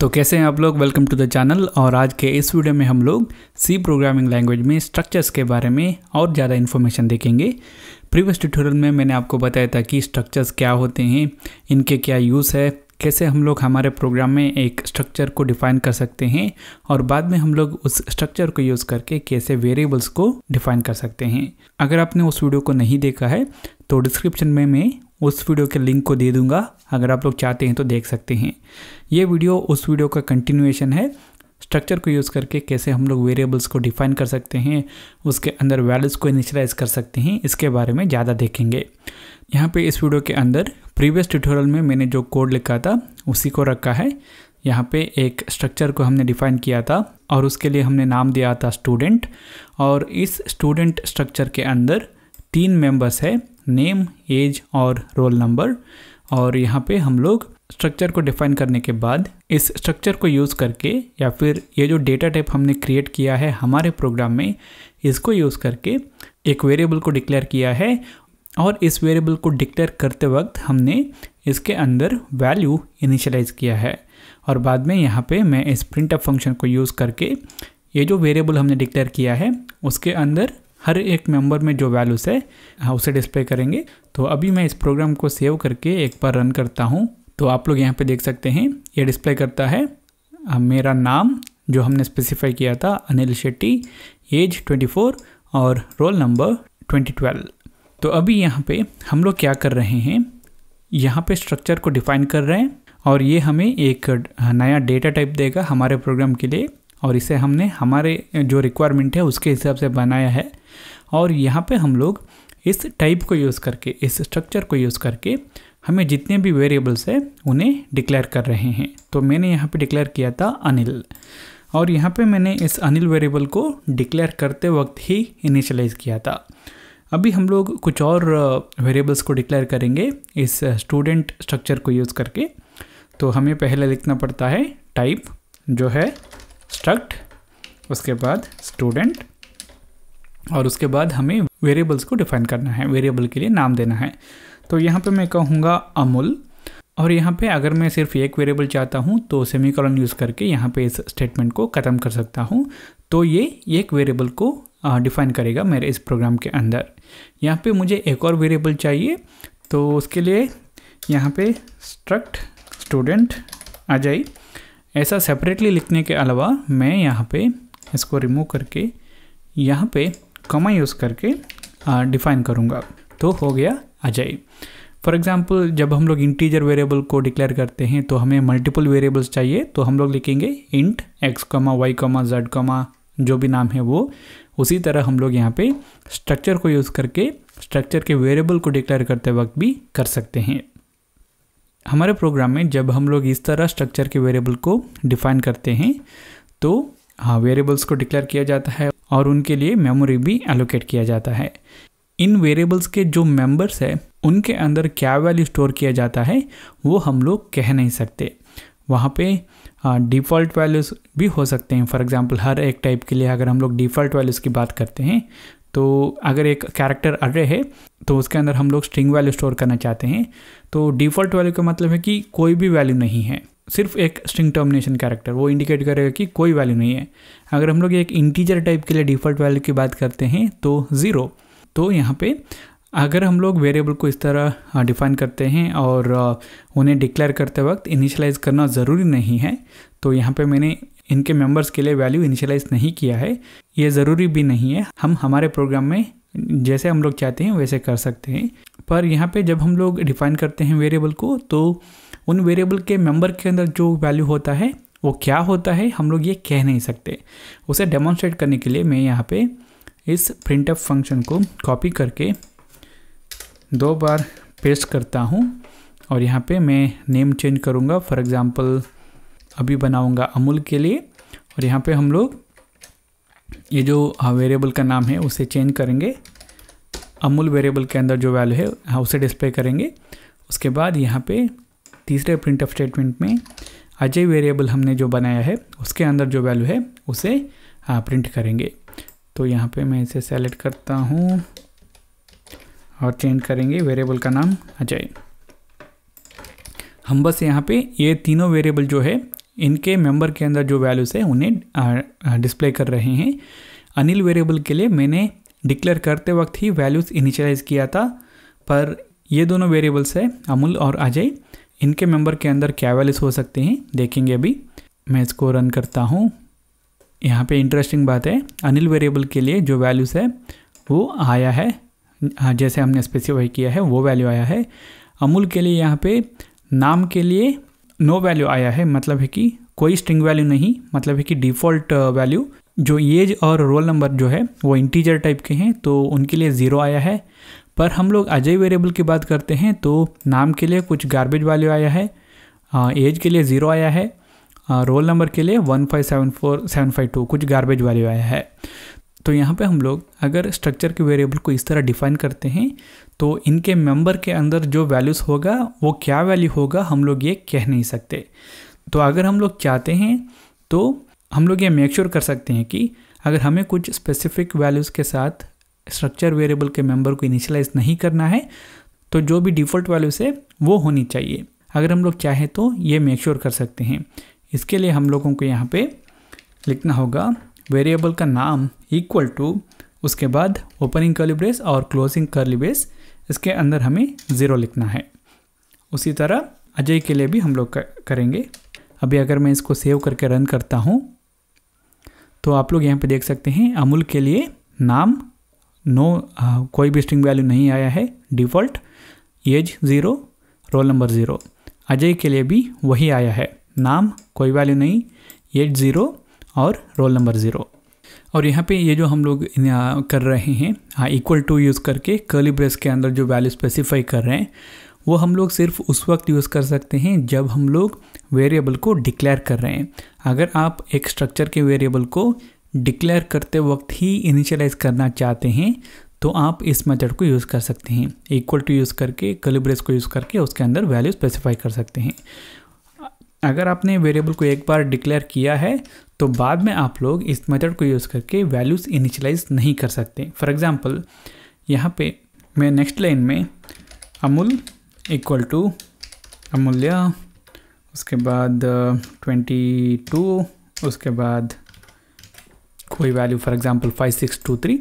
तो कैसे हैं आप लोग। Welcome to the channel. और आज के इस वीडियो में हम लोग सी प्रोग्रामिंग लैंग्वेज में स्ट्रक्चर्स के बारे में और ज़्यादा इन्फॉर्मेशन देखेंगे। प्रीवियस ट्यूटोरियल में मैंने आपको बताया था कि स्ट्रक्चर्स क्या होते हैं, इनके क्या यूज़ है, कैसे हम लोग हमारे प्रोग्राम में एक स्ट्रक्चर को डिफ़ाइन कर सकते हैं और बाद में हम लोग उस स्ट्रक्चर को यूज़ करके कैसे वेरिएबल्स को डिफ़ाइन कर सकते हैं। अगर आपने उस वीडियो को नहीं देखा है तो डिस्क्रिप्शन में मैं उस वीडियो के लिंक को दे दूंगा, अगर आप लोग चाहते हैं तो देख सकते हैं। ये वीडियो उस वीडियो का कंटिन्यूएशन है। स्ट्रक्चर को यूज़ करके कैसे हम लोग वेरिएबल्स को डिफ़ाइन कर सकते हैं, उसके अंदर वैल्यूज़ को इनिशियलाइज कर सकते हैं, इसके बारे में ज़्यादा देखेंगे। यहाँ पे इस वीडियो के अंदर प्रीवियस ट्यूटोरियल में मैंने जो कोड लिखा था उसी को रखा है। यहाँ पे एक स्ट्रक्चर को हमने डिफ़ाइन किया था और उसके लिए हमने नाम दिया था स्टूडेंट। और इस स्टूडेंट स्ट्रक्चर के अंदर 3 मेंबर्स है, नेम, एज और रोल नंबर। और यहाँ पे हम लोग स्ट्रक्चर को डिफ़ाइन करने के बाद इस स्ट्रक्चर को यूज़ करके या फिर ये जो डेटा टाइप हमने क्रिएट किया है हमारे प्रोग्राम में, इसको यूज़ करके एक वेरिएबल को डिक्लेयर किया है। और इस वेरिएबल को डिक्लेयर करते वक्त हमने इसके अंदर वैल्यू इनिशियलाइज किया है। और बाद में यहाँ पे मैं इस प्रिंटफ फंक्शन को यूज़ करके ये जो वेरिएबल हमने डिक्लेयर किया है उसके अंदर हर एक मेंबर में जो वैल्यूज़ है उसे डिस्प्ले करेंगे। तो अभी मैं इस प्रोग्राम को सेव करके एक बार रन करता हूँ। तो आप लोग यहाँ पे देख सकते हैं ये डिस्प्ले करता है मेरा नाम जो हमने स्पेसिफाई किया था अनिल शेट्टी, एज 24 और रोल नंबर 2012। तो अभी यहाँ पे हम लोग क्या कर रहे हैं, यहाँ पे स्ट्रक्चर को डिफ़ाइन कर रहे हैं और ये हमें एक नया डेटा टाइप देगा हमारे प्रोग्राम के लिए। और इसे हमने हमारे जो रिक्वायरमेंट है उसके हिसाब से बनाया है। और यहाँ पे हम लोग इस टाइप को यूज़ करके, इस स्ट्रक्चर को यूज़ करके हमें जितने भी वेरिएबल्स हैं उन्हें डिक्लेयर कर रहे हैं। तो मैंने यहाँ पे डिक्लेयर किया था अनिल, और यहाँ पे मैंने इस अनिल वेरिएबल को डिक्लेयर करते वक्त ही इनिशियलाइज़ किया था। अभी हम लोग कुछ और वेरिएबल्स को डिक्लेयर करेंगे इस स्टूडेंट स्ट्रक्चर को यूज़ करके। तो हमें पहले लिखना पड़ता है टाइप जो है स्ट्रक्ट, उसके बाद स्टूडेंट, और उसके बाद हमें वेरिएबल्स को डिफ़ाइन करना है, वेरिएबल के लिए नाम देना है। तो यहाँ पे मैं कहूँगा अमूल, और यहाँ पे अगर मैं सिर्फ एक वेरिएबल चाहता हूँ तो सेमीकोलन यूज़ करके यहाँ पे इस स्टेटमेंट को ख़त्म कर सकता हूँ। तो ये एक वेरिएबल को डिफ़ाइन करेगा मेरे इस प्रोग्राम के अंदर। यहाँ पे मुझे एक और वेरिएबल चाहिए, तो उसके लिए यहाँ पे स्ट्रक्ट स्टूडेंट आ जाए। ऐसा सेपरेटली लिखने के अलावा मैं यहाँ पे इसको रिमूव करके यहाँ पे कॉमा यूज़ करके डिफ़ाइन करूँगा, तो हो गया अजय। फॉर एग्जांपल जब हम लोग इंटीजर वेरिएबल को डिक्लेयर करते हैं तो हमें मल्टीपल वेरिएबल्स चाहिए, तो हम लोग लिखेंगे इंट x, y, z, जो भी नाम है वो। उसी तरह हम लोग यहाँ पे स्ट्रक्चर को यूज़ करके स्ट्रक्चर के वेरिएबल को डिक्लेयर करते वक्त भी कर सकते हैं। हमारे प्रोग्राम में जब हम लोग इस तरह स्ट्रक्चर के वेरिएबल को डिफ़ाइन करते हैं तो वेरिएबल्स को डिक्लेयर किया जाता है और उनके लिए मेमोरी भी एलोकेट किया जाता है। इन वेरिएबल्स के जो मेंबर्स है उनके अंदर क्या वैल्यू स्टोर किया जाता है वो हम लोग कह नहीं सकते। वहाँ पे डिफ़ॉल्ट वैल्यूज़ भी हो सकते हैं। फॉर एग्जांपल हर एक टाइप के लिए अगर हम लोग डिफ़ॉल्ट वैल्यूज़ की बात करते हैं तो अगर एक कैरेक्टर अरे है तो उसके अंदर हम लोग स्ट्रिंग वैल्यू स्टोर करना चाहते हैं, तो डिफ़ॉल्ट वैल्यू का मतलब है कि कोई भी वैल्यू नहीं है, सिर्फ एक स्ट्रिंग टर्मिनेशन कैरेक्टर, वो इंडिकेट करेगा कि कोई वैल्यू नहीं है। अगर हम लोग एक इंटीजर टाइप के लिए डिफ़ॉल्ट वैल्यू की बात करते हैं तो 0। तो यहाँ पे अगर हम लोग वेरिएबल को इस तरह डिफ़ाइन करते हैं और उन्हें डिक्लेयर करते वक्त इनिशियलाइज़ करना ज़रूरी नहीं है, तो यहाँ पे मैंने इनके मेंबर्स के लिए वैल्यू इनिशियलाइज़ नहीं किया है, ये ज़रूरी भी नहीं है। हम हमारे प्रोग्राम में जैसे हम लोग चाहते हैं वैसे कर सकते हैं। पर यहाँ पे जब हम लोग डिफ़ाइन करते हैं वेरिएबल को तो उन वेरिएबल के मेंबर के अंदर जो वैल्यू होता है वो क्या होता है हम लोग ये कह नहीं सकते। उसे डेमोन्स्ट्रेट करने के लिए मैं यहाँ पे इस प्रिंटफ फंक्शन को कॉपी करके 2 बार पेस्ट करता हूँ और यहाँ पे मैं नेम चेंज करूँगा। फॉर एग्ज़ाम्पल अभी बनाऊँगा अमूल के लिए, और यहाँ पे हम लोग ये जो वेरिएबल का नाम है उसे चेंज करेंगे। अमूल वेरिएबल के अंदर जो वैल्यू है उसे डिस्प्ले करेंगे। उसके बाद यहाँ पे तीसरे प्रिंटफ स्टेटमेंट में अजय वेरिएबल हमने जो बनाया है उसके अंदर जो वैल्यू है उसे प्रिंट करेंगे। तो यहाँ पे मैं इसे सेलेक्ट करता हूँ और चेंज करेंगे वेरिएबल का नाम अजय। हम बस यहाँ पे ये तीनों वेरिएबल जो है इनके मेंबर के अंदर जो वैल्यूज़ है उन्हें डिस्प्ले कर रहे हैं। अनिल वेरिएबल के लिए मैंने डिक्लेयर करते वक्त ही वैल्यूज़ इनिशियलाइज किया था, पर ये दोनों वेरिएबल्स है अमूल और अजय, इनके मेंबर के अंदर क्या वैल्यूज़ हो सकते हैं देखेंगे। अभी मैं इसको रन करता हूँ। यहाँ पे इंटरेस्टिंग बात है, अनिल वेरिएबल के लिए जो वैल्यूज़ है वो आया है, जैसे हमने स्पेसिफाई किया है वो वैल्यू आया है। अमूल के लिए यहाँ पे नाम के लिए नो वैल्यू आया है, मतलब है कि कोई स्ट्रिंग वैल्यू नहीं, मतलब है कि डिफ़ॉल्ट वैल्यू जो एज और रोल नंबर जो है वो इंटीजर टाइप के हैं तो उनके लिए 0 आया है। पर हम लोग अजय वेरिएबल की बात करते हैं तो नाम के लिए कुछ गार्बेज वैल्यू आया है, एज के लिए 0 आया है, रोल नंबर के लिए 1574752 कुछ गार्बेज वैल्यू आया है। तो यहाँ पे हम लोग अगर स्ट्रक्चर के वेरिएबल को इस तरह डिफाइन करते हैं तो इनके मेंबर के अंदर जो वैल्यूज़ होगा वो क्या वैल्यू होगा हम लोग ये कह नहीं सकते। तो अगर हम लोग चाहते हैं तो हम लोग ये मेक श्योर कर सकते हैं कि अगर हमें कुछ स्पेसिफिक वैल्यूज़ के साथ स्ट्रक्चर वेरिएबल के मेंबर को इनिशियलाइज नहीं करना है तो जो भी डिफ़ॉल्ट वैल्यूज़ है वो होनी चाहिए। अगर हम लोग चाहें तो ये मेक श्योर कर सकते हैं। इसके लिए हम लोगों को यहाँ पे लिखना होगा वेरिएबल का नाम इक्वल टू, उसके बाद ओपनिंग कर्ली ब्रेस और क्लोजिंग कर्ली ब्रेस, इसके अंदर हमें 0 लिखना है। उसी तरह अजय के लिए भी हम लोग करेंगे। अभी अगर मैं इसको सेव करके रन करता हूँ तो आप लोग यहाँ पे देख सकते हैं अमूल के लिए नाम कोई भी स्ट्रिंग वैल्यू नहीं आया है default, age 0, roll number 0। Ajay के लिए भी वही आया है, नाम कोई वैल्यू नहीं, एज 0 और रोल नंबर 0। और यहाँ पे ये जो हम लोग कर रहे हैं इक्वल टू यूज़ करके कर्ली ब्रेस के अंदर जो वैल्यू स्पेसिफाई कर रहे हैं वो हम लोग सिर्फ उस वक्त यूज़ कर सकते हैं जब हम लोग वेरिएबल को डिक्लेयर कर रहे हैं। अगर आप एक स्ट्रक्चर के वेरिएबल को डिक्लेयर करते वक्त ही इनिशियलाइज करना चाहते हैं तो आप इस मेथड को यूज़ कर सकते हैं, इक्वल टू यूज़ करके कर्ली ब्रेस को यूज़ करके उसके अंदर वैल्यू स्पेसिफाई कर सकते हैं। अगर आपने वेरिएबल को एक बार डिक्लेयर किया है तो बाद में आप लोग इस मेथड को यूज़ करके वैल्यूज़ इनिशियलाइज नहीं कर सकते। फॉर एग्जांपल यहाँ पे मैं नेक्स्ट लाइन में अमूल इक्वल टू अमूल्य, उसके बाद 22, उसके बाद कोई वैल्यू फॉर एग्जांपल 5623,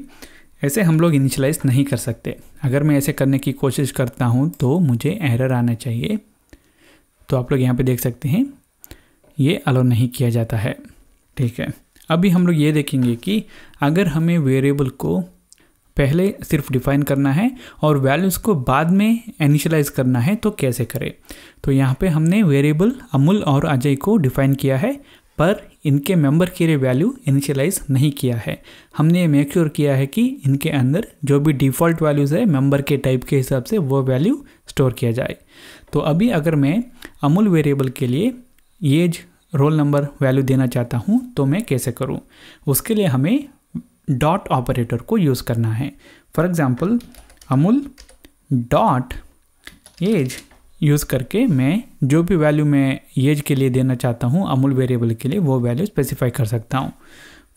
ऐसे हम लोग इनिशियलाइज नहीं कर सकते। अगर मैं ऐसे करने की कोशिश करता हूँ तो मुझे एरर आना चाहिए। तो आप लोग यहाँ पे देख सकते हैं ये अलाउ नहीं किया जाता है। ठीक है, अभी हम लोग ये देखेंगे कि अगर हमें वेरिएबल को पहले सिर्फ डिफाइन करना है और वैल्यूज़ को बाद में इनिशियलाइज करना है तो कैसे करें। तो यहाँ पे हमने वेरिएबल अमूल और अजय को डिफाइन किया है पर इनके मेंबर के लिए वैल्यू इनिशियलाइज नहीं किया है। हमने मेक श्योर किया है कि इनके अंदर जो भी डिफ़ॉल्ट वैल्यूज़ है मेंबर के टाइप के हिसाब से वो वैल्यू स्टोर किया जाए। तो अभी अगर मैं अमूल वेरिएबल के लिए एज रोल नंबर वैल्यू देना चाहता हूँ तो मैं कैसे करूँ, उसके लिए हमें डॉट ऑपरेटर को यूज़ करना है। For example Amul dot age use करके मैं जो भी वैल्यू मैं एज के लिए देना चाहता हूँ अमूल वेरिएबल के लिए वो वैल्यू स्पेसिफाई कर सकता हूँ।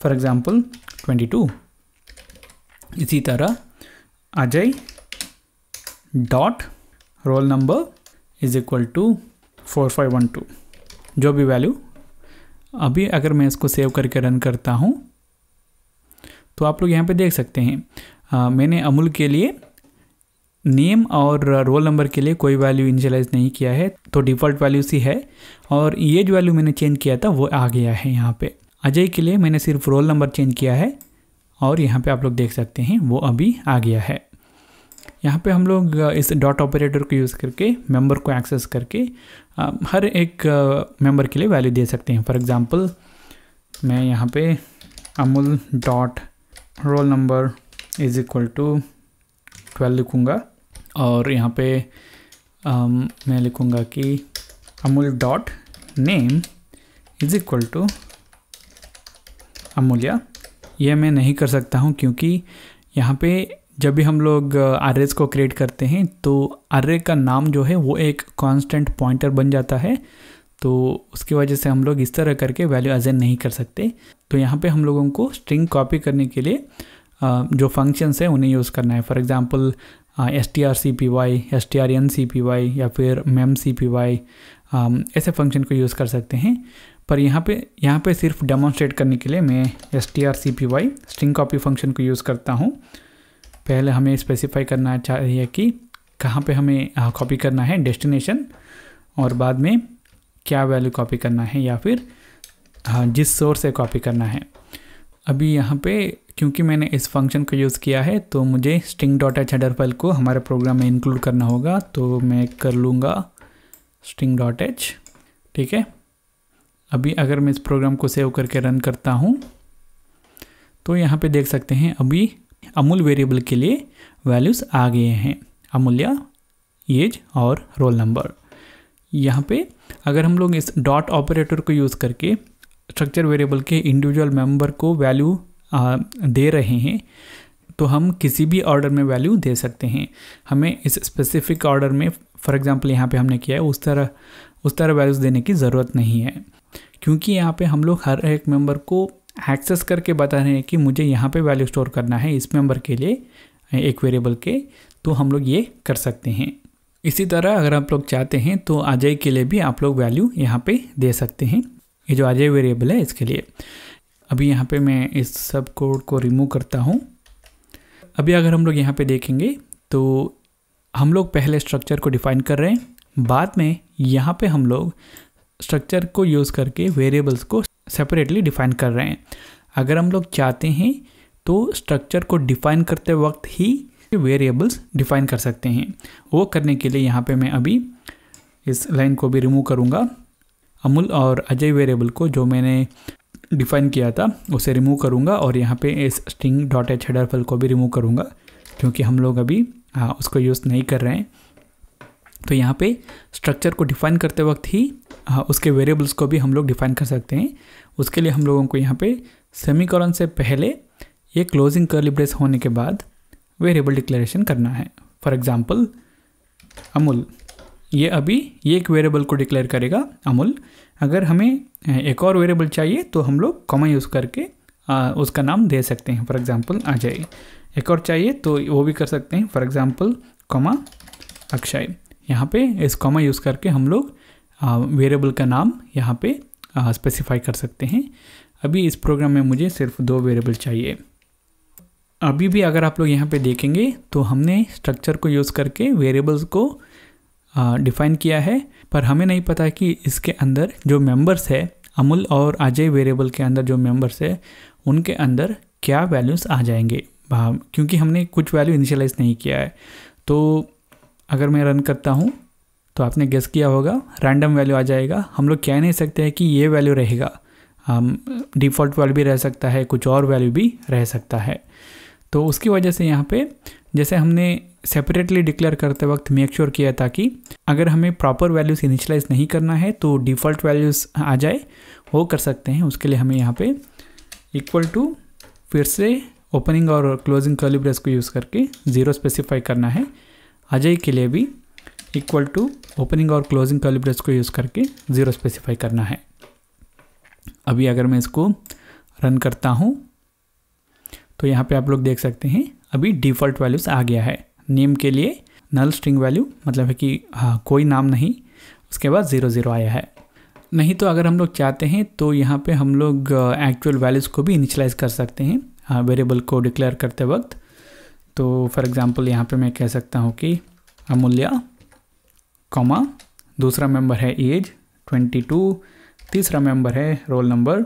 For example 22। इसी तरह Ajay dot roll number is equal to 4512, जो भी वैल्यू। अभी अगर मैं इसको सेव करके रन करता हूँ तो आप लोग यहाँ पे देख सकते हैं मैंने अमूल के लिए नेम और रोल नंबर के लिए कोई वैल्यू इनिशियलाइज नहीं किया है तो डिफ़ॉल्ट वैल्यूज ही है, और ये जो वैल्यू मैंने चेंज किया था वो आ गया है यहाँ पे। अजय के लिए मैंने सिर्फ रोल नंबर चेंज किया है और यहाँ पे आप लोग देख सकते हैं वो अभी आ गया है। यहाँ पे हम लोग इस डॉट ऑपरेटर को यूज़ करके मेंबर को एक्सेस करके हर एक मेंबर के लिए वैल्यू दे सकते हैं। फॉर एग्जांपल मैं यहाँ पे Amul dot roll number is equal to 12 लिखूँगा और यहाँ पे मैं लिखूँगा कि Amul dot name is equal to Amulya. यह मैं नहीं कर सकता हूँ क्योंकि यहाँ पे जब भी हम लोग अरेज को क्रिएट करते हैं तो अरे का नाम जो है वो एक कांस्टेंट पॉइंटर बन जाता है, तो उसकी वजह से हम लोग इस तरह करके वैल्यू असाइन नहीं कर सकते। तो यहाँ पे हम लोगों को स्ट्रिंग कॉपी करने के लिए जो फंक्शंस है उन्हें यूज़ करना है। फॉर एग्जांपल strcpy, strncpy या फिर memcpy ऐसे फंक्शन को यूज़ कर सकते हैं। पर यहाँ पे सिर्फ डेमोन्स्ट्रेट करने के लिए मैं strcpy स्ट्रिंग कॉपी फंक्शन को यूज़ करता हूँ। पहले हमें स्पेसिफाई करना चाहिए कि कहाँ पे हमें कॉपी करना है डेस्टिनेशन, और बाद में क्या वैल्यू कॉपी करना है या फिर जिस सोर्स से कॉपी करना है। अभी यहाँ पे क्योंकि मैंने इस फंक्शन को यूज़ किया है तो मुझे string.h हेडर फाइल को हमारे प्रोग्राम में इंक्लूड करना होगा, तो मैं कर लूँगा string.h। ठीक है, अभी अगर मैं इस प्रोग्राम को सेव करके रन करता हूँ तो यहाँ पे देख सकते हैं अभी अमूल वेरिएबल के लिए वैल्यूज़ आ गए हैं, अमूल्या, एज और रोल नंबर। यहाँ पे अगर हम लोग इस डॉट ऑपरेटर को यूज़ करके स्ट्रक्चर वेरिएबल के इंडिविजुअल मेंबर को वैल्यू दे रहे हैं तो हम किसी भी ऑर्डर में वैल्यू दे सकते हैं। हमें इस स्पेसिफिक ऑर्डर में, फॉर एग्जांपल यहाँ पे हमने किया है, उस तरह वैल्यूज़ देने की ज़रूरत नहीं है, क्योंकि यहाँ पे हम लोग हर एक मेंबर को एक्सेस करके बता रहे हैं कि मुझे यहाँ पे वैल्यू स्टोर करना है इस मेंबर के लिए, एक वेरिएबल के, तो हम लोग ये कर सकते हैं। इसी तरह अगर आप लोग चाहते हैं तो अजय के लिए भी आप लोग वैल्यू यहाँ पे दे सकते हैं, ये जो अजय वेरिएबल है इसके लिए। अभी यहाँ पे मैं इस सब कोड को रिमूव करता हूँ। अभी अगर हम लोग यहाँ पे देखेंगे तो हम लोग पहले स्ट्रक्चर को डिफाइन कर रहे हैं, बाद में यहाँ पे हम लोग स्ट्रक्चर को यूज़ करके वेरिएबल्स को सेपरेटली डिफाइन कर रहे हैं। अगर हम लोग चाहते हैं तो स्ट्रक्चर को डिफाइन करते वक्त ही वेरिएबल्स डिफाइन कर सकते हैं। वो करने के लिए यहाँ पे मैं अभी इस लाइन को भी रिमूव करूँगा। अमूल और अजय वेरिएबल को जो मैंने डिफाइन किया था उसे रिमूव करूँगा, और यहाँ पे इस string.h हेडर फाइल को भी रिमूव करूँगा क्योंकि हम लोग अभी उसको यूज़ नहीं कर रहे हैं। तो यहाँ पे स्ट्रक्चर को डिफाइन करते वक्त ही उसके वेरिएबल्स को भी हम लोग डिफाइन कर सकते हैं। उसके लिए हम लोगों को यहाँ पे सेमीकोलन से पहले ये क्लोजिंग कर्ली ब्रेस होने के बाद वेरिएबल डिक्लेरेशन करना है। फॉर एग्जांपल अमूल, ये अभी ये एक वेरिएबल को डिक्लेयर करेगा अमूल। अगर हमें एक और वेरिएबल चाहिए तो हम लोग कॉमा यूज़ करके उसका नाम दे सकते हैं, फॉर एग्जांपल अजय। एक और चाहिए तो वो भी कर सकते हैं, फॉर एग्जांपल कॉमा अक्षय। यहाँ पे इस कॉमा यूज़ करके हम लोग वेरिएबल का नाम यहाँ पे स्पेसिफाई कर सकते हैं। अभी इस प्रोग्राम में मुझे सिर्फ 2 वेरिएबल चाहिए। अभी भी अगर आप लोग यहाँ पे देखेंगे तो हमने स्ट्रक्चर को यूज़ करके वेरिएबल्स को डिफाइन किया है, पर हमें नहीं पता कि इसके अंदर जो मेंबर्स है, अमूल और अजय वेरिएबल के अंदर जो मेंबर्स है उनके अंदर क्या वैल्यूज़ आ जाएंगे, क्योंकि हमने कुछ वैल्यू इनिशियलाइज नहीं किया है। तो अगर मैं रन करता हूँ तो आपने गेस किया होगा रैंडम वैल्यू आ जाएगा। हम लोग कह नहीं सकते हैं कि ये वैल्यू रहेगा, डिफ़ॉल्ट वैल्यू भी रह सकता है, कुछ और वैल्यू भी रह सकता है। तो उसकी वजह से यहाँ पे जैसे हमने सेपरेटली डिक्लेयर करते वक्त मेक श्योर किया था कि अगर हमें प्रॉपर वैल्यूज़ इनिशियलाइज नहीं करना है तो डिफ़ॉल्ट वैल्यूज़ आ जाए, वो कर सकते हैं। उसके लिए हमें यहाँ पे इक्वल टू फिर से ओपनिंग और क्लोजिंग कर्ली ब्रेस को यूज़ करके 0 स्पेसिफाई करना है। अजय के लिए भी इक्वल टू ओपनिंग और क्लोजिंग कर्ली ब्रेस को यूज़ करके 0 स्पेसिफाई करना है। अभी अगर मैं इसको रन करता हूँ तो यहाँ पे आप लोग देख सकते हैं अभी डिफ़ॉल्ट वैल्यूज़ आ गया है। नेम के लिए नल स्ट्रिंग वैल्यू, मतलब है कि कोई नाम नहीं, उसके बाद 0 आया है। नहीं तो अगर हम लोग चाहते हैं तो यहाँ पे हम लोग एक्चुअल वैल्यूज़ को भी इनिशियलाइज कर सकते हैं वेरिएबल को डिक्लेयर करते वक्त। तो फॉर एग्जांपल यहाँ पे मैं कह सकता हूँ कि अमूल्या कॉमा, दूसरा मेंबर है एज 22, तीसरा मेंबर है रोल नंबर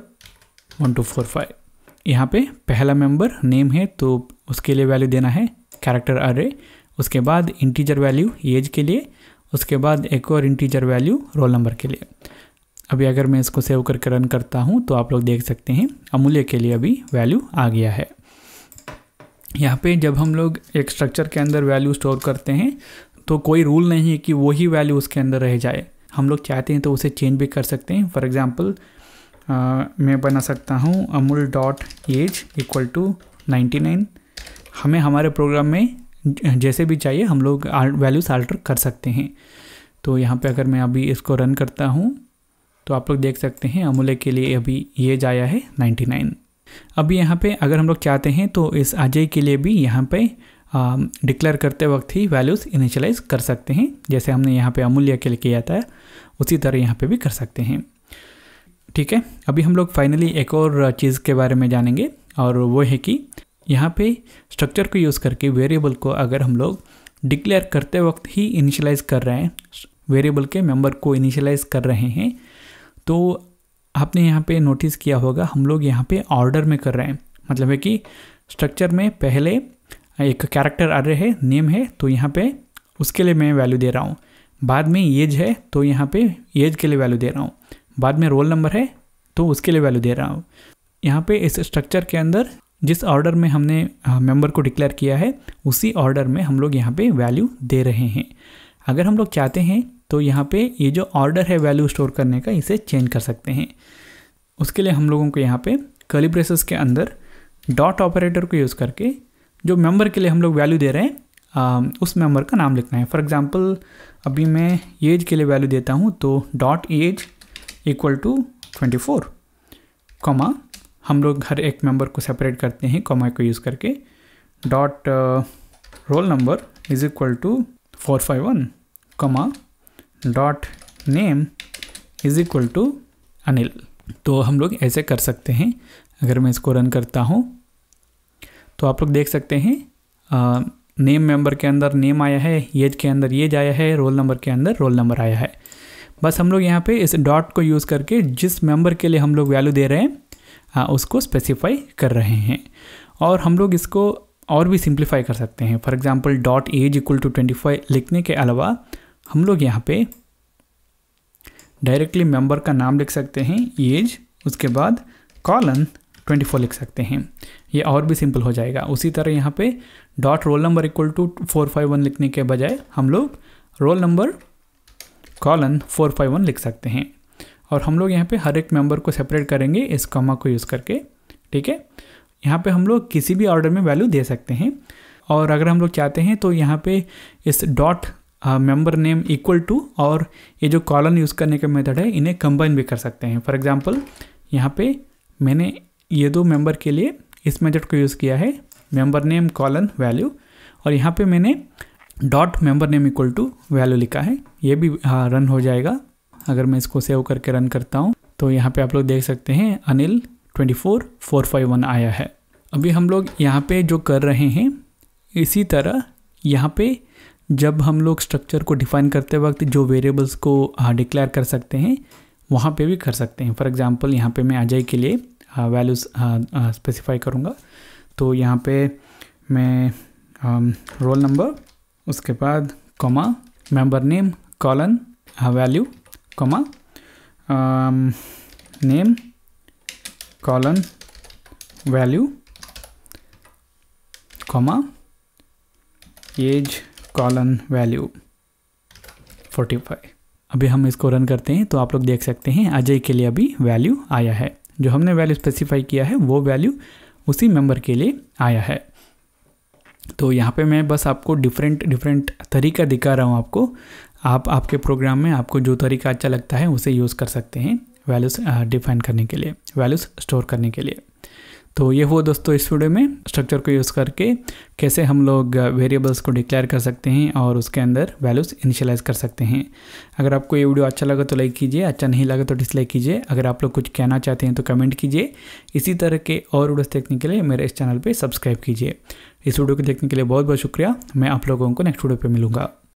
1245। यहाँ पे पहला मेंबर नेम है तो उसके लिए वैल्यू देना है कैरेक्टर अरे, उसके बाद इंटीजर वैल्यू एज के लिए, उसके बाद एक और इंटीजर वैल्यू रोल नंबर के लिए। अभी अगर मैं इसको सेव करके रन करता हूँ तो आप लोग देख सकते हैं अमूल्य के लिए अभी वैल्यू आ गया है। यहाँ पे जब हम लोग एक स्ट्रक्चर के अंदर वैल्यू स्टोर करते हैं तो कोई रूल नहीं है कि वही वैल्यू उसके अंदर रह जाए। हम लोग चाहते हैं तो उसे चेंज भी कर सकते हैं। फॉर एग्जांपल मैं बना सकता हूँ Amul dot age equal to 99। हमें हमारे प्रोग्राम में जैसे भी चाहिए हम लोग वैल्यूज आल्टर कर सकते हैं। तो यहाँ पे अगर मैं अभी इसको रन करता हूँ तो आप लोग देख सकते हैं अमूल्य के लिए अभी एज आया है 99। अभी यहाँ पे अगर हम लोग चाहते हैं तो इस अजय के लिए भी यहाँ पे डिक्लेयर करते वक्त ही वैल्यूज़ इनिशियलाइज कर सकते हैं, जैसे हमने यहाँ पे अमूल्य के लिए किया था उसी तरह यहाँ पे भी कर सकते हैं। ठीक है, अभी हम लोग फाइनली एक और चीज़ के बारे में जानेंगे, और वो है कि यहाँ पे स्ट्रक्चर को यूज़ करके वेरिएबल को अगर हम लोग डिक्लेयर करते वक्त ही इनिशियलाइज़ कर रहे हैं, वेरिएबल के मेंबर को इनिशियलाइज़ कर रहे हैं, तो आपने यहाँ पे नोटिस किया होगा हम लोग यहाँ पे ऑर्डर में कर रहे हैं। मतलब है कि स्ट्रक्चर में पहले एक कैरेक्टर अर्रे है, नेम है, तो यहाँ पे उसके लिए मैं वैल्यू दे रहा हूँ। बाद में एज है तो यहाँ पे एज के लिए वैल्यू दे रहा हूँ। बाद में रोल नंबर है तो उसके लिए वैल्यू दे रहा हूँ। यहाँ पे इस स्ट्रक्चर के अंदर जिस ऑर्डर में हमने मेंबर को डिक्लेयर किया है उसी ऑर्डर में हम लोग यहाँ पे वैल्यू दे रहे हैं। अगर हम लोग चाहते हैं तो यहाँ पे ये जो ऑर्डर है वैल्यू स्टोर करने का, इसे चेंज कर सकते हैं। उसके लिए हम लोगों को यहाँ पे कर्ली ब्रेसेस के अंदर डॉट ऑपरेटर को यूज़ करके जो मेंबर के लिए हम लोग वैल्यू दे रहे हैं उस मेंबर का नाम लिखना है। फॉर एग्जांपल अभी मैं एज के लिए वैल्यू देता हूँ, तो dot age equal to 24, comma हम लोग हर एक मेंबर को सेपरेट करते हैं कॉमा को यूज़ करके, dot roll number is equal to 451, comma dot name is equal to Anil. तो हम लोग ऐसे कर सकते हैं। अगर मैं इसको रन करता हूँ तो आप लोग देख सकते हैं नेम मेंबर के अंदर नेम आया है, एज के अंदर एज आया है, रोल नंबर के अंदर रोल नंबर आया है। बस हम लोग यहाँ पे इस डॉट को यूज़ करके जिस मेंबर के लिए हम लोग वैल्यू दे रहे हैं उसको स्पेसिफाई कर रहे हैं। और हम लोग इसको और भी सिंप्लीफाई कर सकते हैं। For example dot age equal to 25 लिखने के अलावा हम लोग यहाँ पे डायरेक्टली मेंबर का नाम लिख सकते हैं एज, उसके बाद कॉलन 24 लिख सकते हैं। ये और भी सिंपल हो जाएगा। उसी तरह यहाँ पे dot roll number equal to 451 लिखने के बजाय हम लोग रोल नंबर कॉलन 451 लिख सकते हैं। और हम लोग यहाँ पे हर एक मेंबर को सेपरेट करेंगे इस कॉमा को यूज़ करके। ठीक है, यहाँ पे हम लोग किसी भी ऑर्डर में वैल्यू दे सकते हैं। और अगर हम लोग चाहते हैं तो यहाँ पे इस dot member name equal to और ये जो कॉलन यूज़ करने का मेथड है इन्हें कंबाइन भी कर सकते हैं। फॉर एग्जांपल यहाँ पे मैंने ये दो मेंबर के लिए इस मेथड को यूज़ किया है, मेंबर नेम कॉलन वैल्यू, और यहाँ पे मैंने dot member name equal to value लिखा है। ये भी रन हो जाएगा। अगर मैं इसको सेव करके रन करता हूँ तो यहाँ पे आप लोग देख सकते हैं अनिल 24451 आया है। अभी हम लोग यहाँ पे जो कर रहे हैं इसी तरह यहाँ पे जब हम लोग स्ट्रक्चर को डिफाइन करते वक्त जो वेरिएबल्स को डिक्लेयर कर सकते हैं वहाँ पे भी कर सकते हैं। फॉर एग्जांपल यहाँ पे मैं अजय के लिए वैल्यूज़ स्पेसिफाई करूँगा। तो यहाँ पे मैं रोल नंबर, उसके बाद comma member name colon value, comma name colon value, comma age colon value 45। अभी हम इसको रन करते हैं तो आप लोग देख सकते हैं अजय के लिए अभी वैल्यू आया है। जो हमने वैल्यू स्पेसिफाई किया है वो वैल्यू उसी मेंबर के लिए आया है। तो यहाँ पे मैं बस आपको डिफरेंट तरीका दिखा रहा हूँ आपको। आप आपके प्रोग्राम में आपको जो तरीका अच्छा लगता है उसे यूज़ कर सकते हैं वैल्यूज़ डिफाइन करने के लिए, वैल्यूज़ स्टोर करने के लिए। तो ये हुआ दोस्तों इस वीडियो में स्ट्रक्चर को यूज़ करके कैसे हम लोग वेरिएबल्स को डिक्लेयर कर सकते हैं और उसके अंदर वैल्यूज़ इनिशियलाइज़ कर सकते हैं। अगर आपको ये वीडियो अच्छा लगा तो लाइक कीजिए, अच्छा नहीं लगा तो डिसलाइक कीजिए। अगर आप लोग कुछ कहना चाहते हैं तो कमेंट कीजिए। इसी तरह के और वीडियोस देखने के लिए मेरे इस चैनल पर सब्सक्राइब कीजिए। इस वीडियो को देखने के लिए बहुत बहुत शुक्रिया। मैं आप लोगों को नेक्स्ट वीडियो पर मिलूँगा।